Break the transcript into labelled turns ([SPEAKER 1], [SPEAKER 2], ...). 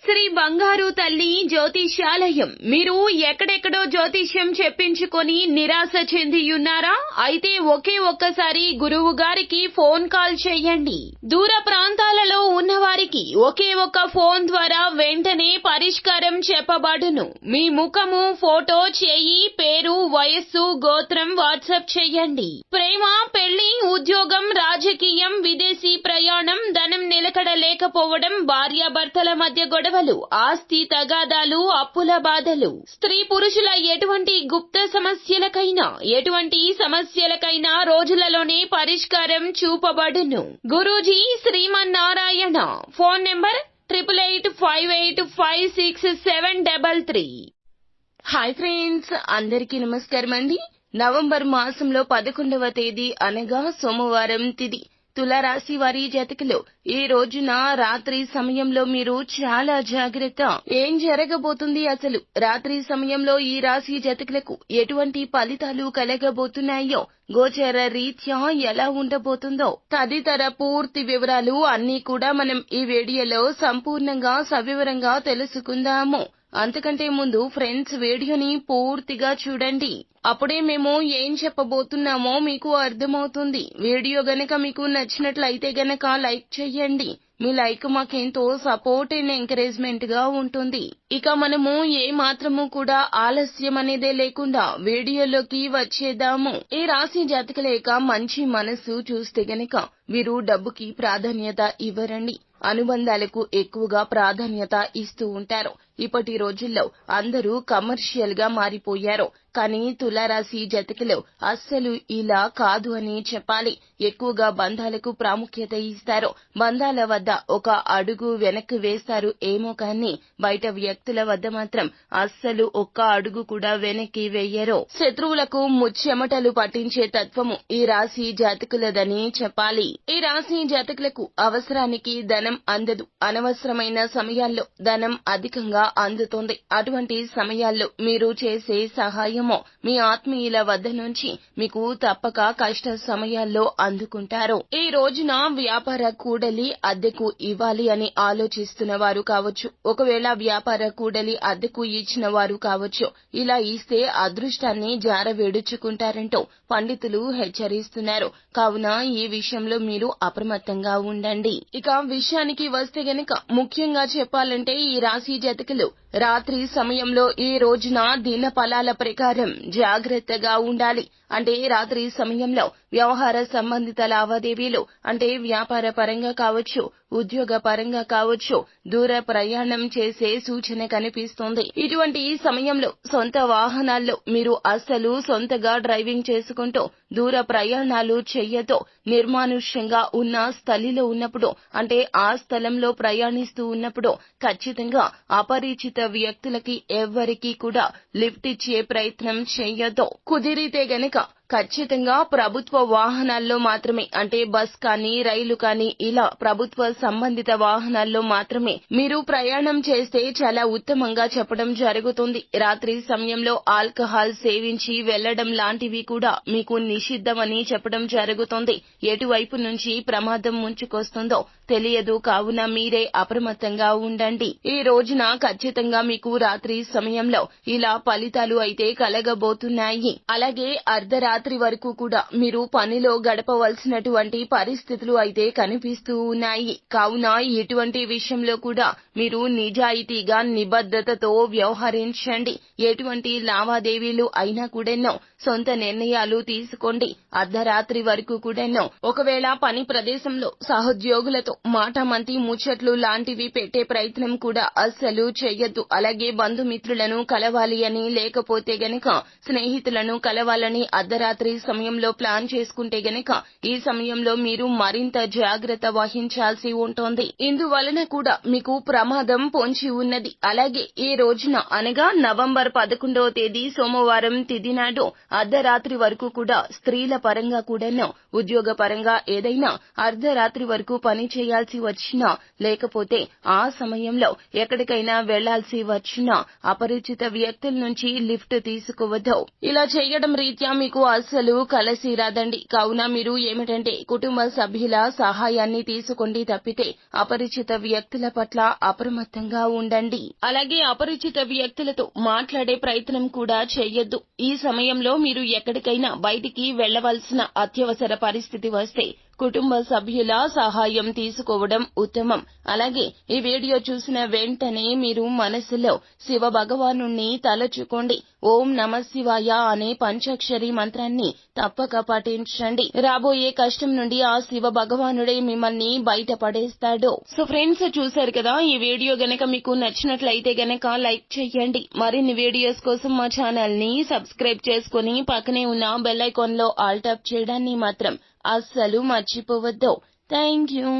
[SPEAKER 1] శ్రీ బంగారు తల్లి జ్యోతిష్యాలయం. మీరు ఎక్కడెక్కడో జ్యోతిష్యం చెప్పించుకొని నిరాశ చెందియున్నారా? అయితే ఒకే ఒక్కసారి గురువు గారికి ఫోన్ కాల్ చేయండి. దూర ప్రాంతాలలో ఉన్నవారికి ఒకే ఒక్క ఫోన్ ద్వారా వెంటనే పరిష్కారం చెప్పబడును. మీ ముఖము, ఫోటో, చేయి, పేరు, వయస్సు, గోత్రం వాట్సాప్ చేయండి. ప్రేమ, పెళ్లి, ఉద్యోగం, రాజకీయం, విదేశీ ప్రయాణం, ధనం నిలకడ లేకపోవడం, భార్యాభర్తల మధ్య గొడవలు, ఆస్తి తగాదాలు, అప్పుల బాధలు, స్త్రీ పురుషుల ఎటువంటి గుప్త సమస్యలకైనా రోజులలోనే పరిష్కారం చూపబడును. Guruji Srimannarayana. Phone number 8858567733. Hi friends, అందరికీ నమస్కారం అండి. నవంబర్ మాసంలో 11వ తేదీ అనగా సోమవారం తిథి. తులారాశి వారి జాతకులు, ఈ రోజున రాత్రి సమయంలో మీరు చాలా జాగ్రత్త. ఏం జరగబోతుంది అసలు? రాత్రి సమయంలో ఈ రాశి జాతకులకు ఎటువంటి ఫలితాలు కలగబోతున్నాయో, గోచర రీత్యా ఎలా ఉండబోతుందో తదితర పూర్తి వివరాలు అన్నీ కూడా మనం ఈ వీడియోలో సంపూర్ణంగా సవివరంగా తెలుసుకుందాము. అంతకంటే ముందు ఫ్రెండ్స్, వీడియోని పూర్తిగా చూడండి. అప్పుడే మేము ఏం చెప్పబోతున్నామో మీకు అర్థమవుతుంది. వీడియో గనక మీకు నచ్చినట్లయితే గనక లైక్ చేయండి. మీ లైక్ మాకెంతో సపోర్ట్ అండ్ ఎంకరేజ్మెంట్ గా ఉంటుంది. ఇక మనము ఏ మాత్రము కూడా ఆలస్యం అనేదే లేకుండా వీడియోలోకి వచ్చేద్దాము. ఈ రాశి జాతకుల యొక్క మంచి మనసు చూస్తే గనక వీరు డబ్బుకి ప్రాధాన్యత ఇవ్వరండి. అనుబంధాలకు ఎక్కువగా ప్రాధాన్యత ఇస్తూ ఉంటారు. ఇప్పటి రోజుల్లో అందరూ కమర్షియల్ గా మారిపోయారు. కానీ తులారాశి జాతకులు అస్సలు ఇలా కాదు అని చెప్పాలి. ఎక్కువగా బంధాలకు ప్రాముఖ్యత ఇస్తారు. బంధాల వద్ద ఒక అడుగు వెనక్కి వేస్తారు ఏమో కానీ బయట వ్యక్తుల వద్ద మాత్రం అస్సలు ఒక్క అడుగు కూడా వెనక్కి వేయరు. శత్రువులకు ముచ్చెమటలు పట్టించే తత్వము ఈ రాశి జాతకులదని చెప్పాలి. ఈ రాశి జాతకులకు అవసరానికి ధనం అందదు. అనవసరమైన సమయాల్లో ధనం అధికంగా అందుతుంది. అటువంటి సమయాల్లో మీరు చేసే సహాయమో మీ ఆత్మీయుల వద్ద నుంచి మీకు తప్పక కష్ట సమయాల్లో అందుకుంటారు. ఈ రోజున వ్యాపార కూడలి అద్దెకు ఇవ్వాలి అని ఆలోచిస్తున్న వారు కావచ్చు, ఒకవేళ వ్యాపార కూడలి అద్దెకు ఇచ్చిన వారు కావచ్చు. ఇలా ఇస్తే అదృష్టాన్ని జారవేడుచుకుంటారంటూ పండితులు హెచ్చరిస్తున్నారు. కావున ఈ విషయంలో మీరు అప్రమత్తంగా ఉండండి. ఇక విషయానికి వస్తే గనక ముఖ్యంగా చెప్పాలంటే ఈ రాశి జాతకులు రాత్రి సమయంలో ఈ రోజున దిన ఫలాల ప్రకారం జాగ్రత్తగా ఉండాలి. అంటే రాత్రి సమయంలో వ్యవహార సంబంధిత లావాదేవీలు, అంటే వ్యాపార పరంగా కావచ్చు, ఉద్యోగ పరంగా కావచ్చు, దూర ప్రయాణం చేసే సూచన కనిపిస్తోంది. ఇటువంటి సమయంలో సొంత వాహనాల్లో మీరు అస్సలు సొంతగా డ్రైవింగ్ చేసుకుంటూ దూర ప్రయాణాలు చెయ్యతో నిర్మానుష్యంగా ఉన్న స్థలిలో ఉన్నప్పుడు, అంటే ఆ స్థలంలో ప్రయాణిస్తూ ఉన్నప్పుడు ఖచ్చితంగా అపరిచిత వ్యక్తులకి ఎవ్వరికీ కూడా లిఫ్ట్ ఇచ్చే ప్రయత్నం చెయ్యొద్దు. కుదిరితే గనక ఖచ్చితంగా ప్రభుత్వ వాహనాల్లో మాత్రమే, అంటే బస్ కానీ రైలు కానీ ఇలా ప్రభుత్వ సంబంధిత వాహనాల్లో మాత్రమే మీరు ప్రయాణం చేస్తే చాలా ఉత్తమంగా చెప్పడం జరుగుతుంది. రాత్రి సమయంలో ఆల్కహాల్ సేవించి వెళ్లడం లాంటివి కూడా మీకు నిషిద్ధమని చెప్పడం జరుగుతుంది. ఎటువైపు నుంచి ప్రమాదం ముంచుకొస్తుందో తెలియదు. కావున మీరే అప్రమత్తంగా ఉండండి. ఈ రోజున ఖచ్చితంగా మీకు రాత్రి సమయంలో ఇలా ఫలితాలు అయితే కలగబోతున్నాయి. అలాగే అర్ధరాత్రి వరకు కూడా మీరు పనిలో గడపవలసినటువంటి పరిస్థితులు అయితే కనిపిస్తూ ఉన్నాయి. కావున ఎటువంటి విషయంలో కూడా మీరు నిజాయితీగా నిబద్ధతతో వ్యవహరించండి. ఎటువంటి లావాదేవీలు అయినా కూడాను సొంత నిర్ణయాలు తీసుకోండి. అర్ధరాత్రి వరకు కూడాను ఒకవేళ పని ప్రదేశంలో సహోద్యోగులతో మాటామంతి ముచ్చట్లు లాంటివి పెట్టే ప్రయత్నం కూడా అస్సలు చెయ్యొద్దు. అలాగే బంధుమిత్రులను కలవాలి అని, లేకపోతే గనక స్నేహితులను కలవాలని అర్ధరాత్రి సమయంలో ప్లాన్ చేసుకుంటే గనక ఈ సమయంలో మీరు మరింత జాగ్రత్త వహించాల్సి ఉంటుంది. ఇందువలన కూడా మీకు ప్రమాదం పొంచి ఉన్నది. అలాగే ఈ రోజున అనగా నవంబర్ 11వ తేదీ సోమవారం తిథి నాడు అర్ధరాత్రి వరకు కూడా స్త్రీల పరంగా కూడాను, ఉద్యోగ పరంగా ఏదైనా అర్ధరాత్రి వరకు పని చేయాల్సి వచ్చినా, లేకపోతే ఆ సమయంలో ఎక్కడికైనా వెళ్లాల్సి వచ్చినా అపరిచిత వ్యక్తుల నుంచి లిఫ్ట్ తీసుకోవద్దు. ఇలా చేయడం రీత్యా మీకు అస్సలు కలిసి రాదండి. కావున మీరు ఏమిటంటే కుటుంబ సభ్యుల సహాయాన్ని తీసుకోండి తప్పితే అపరిచిత వ్యక్తుల పట్ల అప్రమత్తంగా ఉండండి. అలాగే అపరిచిత వ్యక్తులతో మాట్లాడే ప్రయత్నం కూడా చేయొద్దు. ఈ సమయంలో మీరు ఎక్కడికైనా బయటికి వెళ్లవలసిన అత్యవసర పరిస్థితి వస్తే కుటుంబ సభ్యుల సహాయం తీసుకోవడం ఉత్తమం. అలాగే ఈ వీడియో చూసిన వెంటనే మీరు మనసులో శివ భగవానుణ్ణి తలచుకోండి. ఓం నమః శివాయ అనే పంచాక్షరి మంత్రాన్ని తప్పక పఠించండి. రాబోయే కష్టం నుండి ఆ శివ భగవానుడే మిమ్మల్ని బయటపడేస్తాడు. సో ఫ్రెండ్స్, చూశారు కదా, ఈ వీడియో గనక మీకు నచ్చినట్లయితే గనక లైక్ చేయండి. మరిన్ని వీడియోస్ కోసం మా ఛానల్ ని సబ్స్క్రైబ్ చేసుకుని పక్కనే ఉన్న బెల్ ఐకాన్ లో ఆల్ టాప్ చేయడాన్ని మాత్రం అస్సలు మర్చిపోవద్దు. Thank you.